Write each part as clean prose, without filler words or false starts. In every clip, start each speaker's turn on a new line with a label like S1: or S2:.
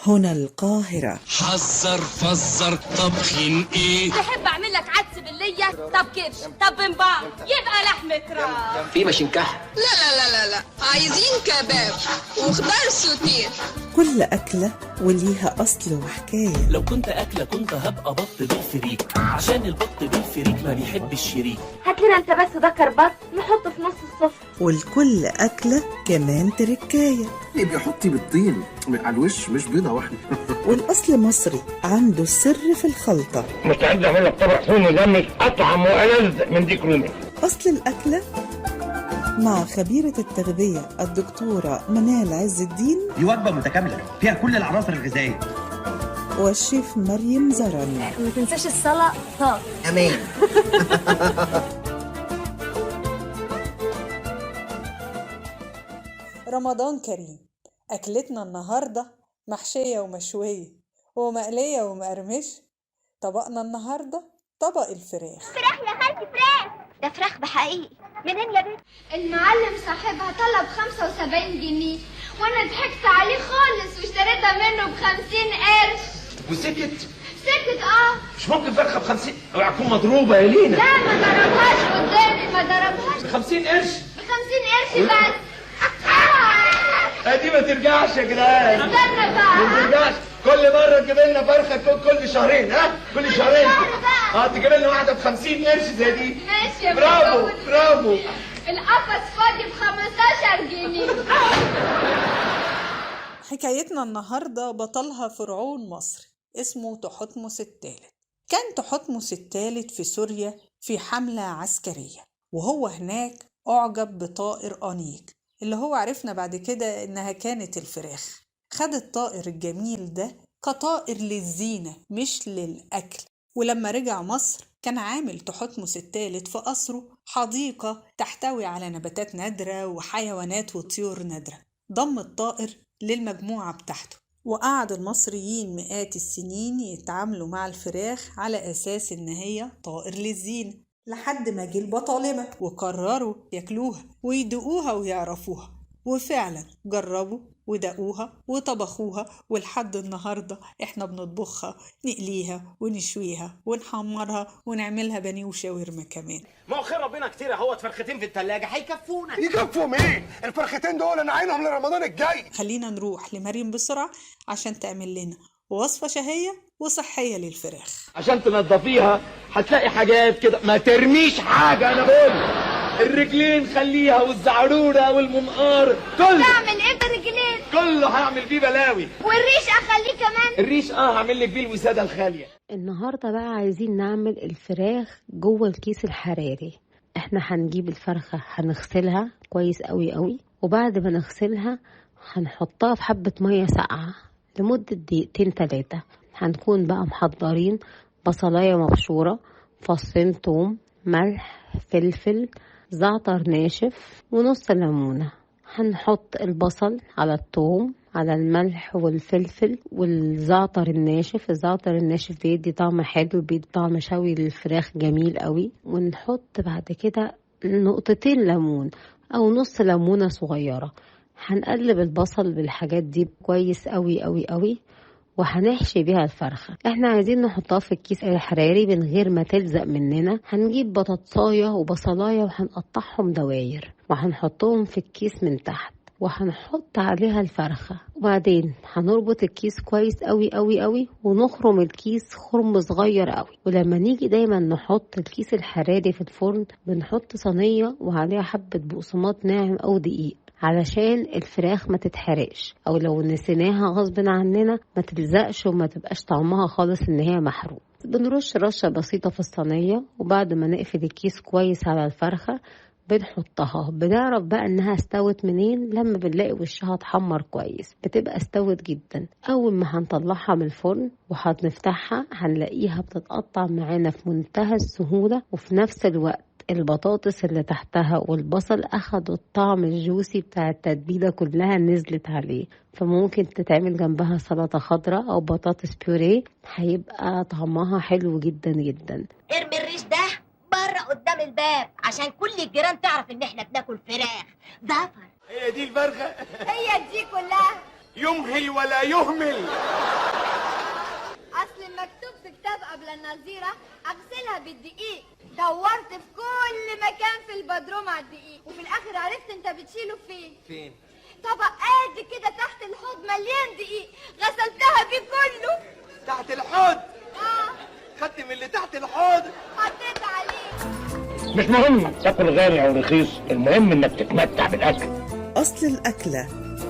S1: هنا القاهرة.
S2: حذر فزر طبخين ايه؟
S3: تحب اعمل لك عدس بالليه؟ طب كرش، طب بنباع، يبقى لحمة راس.
S4: في ماشينكح؟
S5: لا عايزين كباب وخضار سوتيه.
S1: كل أكلة وليها أصل وحكاية.
S6: لو كنت أكلة كنت هبقى بط بالفريك، عشان البط بالفريك ما بيحب الشريك.
S3: هات لنا انت بس ذكر بط نحطه في نص السفرة.
S1: ولكل أكلة كمان تركاية.
S7: يبقى حطي بالطين على الوش مش بيضة واحدة.
S1: والأصل مصري عنده السر في الخلطة.
S8: مستعد أعمل لك طبق فول مدمس أطعم وألذ من ديك رومي.
S1: أصل الأكلة مع خبيرة التغذية الدكتورة منال عز الدين.
S9: دي وجبة متكاملة فيها كل العناصر الغذائية.
S1: والشيف مريم زرن.
S3: ما تنساش الصلاة طاق.
S9: أمان.
S10: رمضان كريم. أكلتنا النهاردة محشية ومشوية ومقلية ومقرمش. طبقنا النهاردة طبق الفراخ.
S3: فراخ يا خالتي، فراخ. ده فراخ بحقيقي. منين يا بنت؟
S11: المعلم صاحبها طلب 75 جنيه وانا ضحكت عليه خالص واشتريتها منه ب50 قرش.
S8: وسكت؟
S11: سكت.
S8: مش ممكن فرخة ب50 اوعى تكون مضروبة يا لينا.
S11: لا ما ضربهاش قدامي، ما ضربهاش.
S8: ب50 قرش؟
S11: ب50 قرش بس.
S8: دي ما ترجعش يا جدعان.
S11: استنى بقى.
S8: ما ترجعش. كل مرة تجيب لنا فرخة كل شهرين. كل شهرين. تجيب لنا واحدة ب50 قرش زي دي.
S11: ماشي يا
S8: برافو.
S11: القفص فاضي ب15 جنيه.
S10: حكايتنا النهاردة بطلها فرعون مصري اسمه تحتمس الثالث. كان تحتمس الثالث في سوريا في حملة عسكرية، وهو هناك أعجب بطائر أنيق اللي هو عرفنا بعد كده إنها كانت الفراخ. خد الطائر الجميل ده كطائر للزينة مش للأكل. ولما رجع مصر كان عامل تحتمس الثالث في قصره حديقة تحتوي على نباتات نادرة وحيوانات وطيور نادرة. ضم الطائر للمجموعة بتاعته، وقعد المصريين مئات السنين يتعاملوا مع الفراخ على أساس إن هي طائر للزينة، لحد ما جه البطالمة وقرروا ياكلوها ويدقوها ويعرفوها. وفعلا جربوا ودقوها وطبخوها، ولحد النهاردة احنا بنطبخها، نقليها ونشويها ونحمرها ونعملها بانيه وشاورما كمان.
S4: ما خير ربنا كتير اهوت، فرختين في التلاجة هيكفونا.
S7: يكفوا مين؟ الفرختين دول انا عينهم لرمضان الجاي.
S10: خلينا نروح لمريم بسرعة عشان تعمل لنا وصفة شهية وصحية للفراخ.
S8: عشان تنضفيها هتلاقي حاجات كده، ما ترميش حاجة أنا بقول. الرجلين خليها والزعرورة والمنقار كله.
S11: تعمل ايه بالرجلين؟
S8: كله هعمل بيه بلاوي.
S11: والريش اخليه كمان؟
S8: الريش هعمل لك بيه الوسادة الخالية.
S12: النهاردة بقى عايزين نعمل الفراخ جوه الكيس الحراري. احنا هنجيب الفرخة هنغسلها كويس قوي قوي، وبعد ما نغسلها هنحطها في حبة مية ساقعة لمدة دقيقتين 3. هنكون بقى محضرين بصلاية مبشورة، فصين توم، ملح، فلفل، زعتر ناشف، ونص ليمونة. هنحط البصل على الثوم على الملح والفلفل والزعتر الناشف. الزعتر الناشف بيدي طعم حلو، بيدي طعم شوي للفراخ جميل قوي. ونحط بعد كده نقطتين ليمون او نص ليمونة صغيرة. هنقلب البصل بالحاجات دي كويس قوي قوي قوي، وهنحشي بيها الفرخة. احنا عايزين نحطها في الكيس الحراري من غير ما تلزق مننا. هنجيب بطاطساية وبصلاية وهنقطعهم دواير وهنحطهم في الكيس من تحت، وهنحط عليها الفرخة. وبعدين هنربط الكيس كويس قوي قوي قوي، ونخرم الكيس خرم صغير قوي. ولما نيجي دايما نحط الكيس الحراري في الفرن بنحط صينية وعليها حبة بقسماط ناعم او دقيق علشان الفراخ ما تتحرقش، او لو نسيناها غصب عننا ما تلزقش وما تبقاش طعمها خالص ان هي محروق. بنرش رشة بسيطة في الصينية، وبعد ما نقفل الكيس كويس على الفرخة بنحطها. بنعرف بقى انها استوت منين لما بنلاقي وشها اتحمر كويس، بتبقى استوت جدا. اول ما هنطلعها من الفرن وهنفتحها هنلاقيها بتتقطع معانا في منتهى السهولة، وفي نفس الوقت البطاطس اللي تحتها والبصل اخدوا الطعم الجوسي بتاع التتبيلة كلها نزلت عليه. فممكن تتعمل جنبها سلطة خضراء او بطاطس بيوريه، هيبقى طعمها حلو جدا جدا.
S3: ارمي الريش ده بره قدام الباب عشان كل الجيران تعرف ان احنا بناكل فراخ. ظفر.
S8: هي دي الفرخة؟
S11: هي دي كلها.
S8: يمهل ولا يهمل.
S11: اصل مكتوب في كتاب قبل النظيرة اغسلها بالدقيق. دورت في كل مكان في البدروم على الدقيق، وفي الاخر عرفت انت بتشيله فين؟ طبق قد كده تحت الحوض مليان دقيق، غسلتها بيه كله.
S8: تحت الحوض؟ خدت من اللي تحت الحوض
S11: حطيت عليه.
S8: مش مهم تاكل غالي او رخيص، المهم انك تتمتع بالاكل.
S1: أصل الأكلة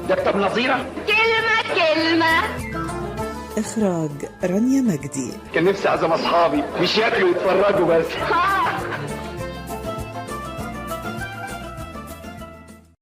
S8: ده كتاب نظيرة.
S11: كلمة
S1: إخراج رانيا مجدي.
S8: كان نفسي اعزم اصحابي مش ياكلوا يتفرجوا بس.